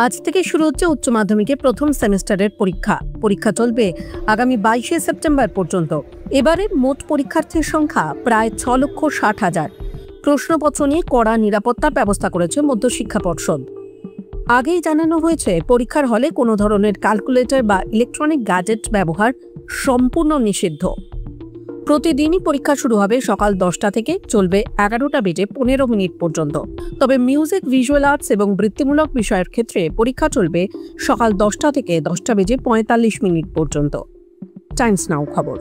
আজ থেকে শুরু হচ্ছে উচ্চ মাধ্যমিকের প্রথম সেমিস্টারের পরীক্ষা চলবে আগামী 22শে সেপ্টেম্বর পর্যন্ত। এবারের মোট পরীক্ষার্থীর সংখ্যা প্রায় 6,60,000। প্রশ্নপত্র নিয়ে কড়া নিরাপত্তার ব্যবস্থা করেছে মধ্যশিক্ষা পর্ষদ। আগেই জানানো হয়েছে পরীক্ষার হলে কোনো ধরনের ক্যালকুলেটর বা ইলেকট্রনিক গ্যাজেট ব্যবহার সম্পূর্ণ নিষিদ্ধ। প্রতিদিনই পরীক্ষা শুরু হবে সকাল 10টা থেকে, চলবে 11:15 পর্যন্ত। তবে মিউজিক, ভিজুয়াল আর্টস এবং বৃত্তিমূলক বিষয়ের ক্ষেত্রে পরীক্ষা চলবে সকাল 10টা থেকে 10:45 পর্যন্ত। টাইমস নাও খবর।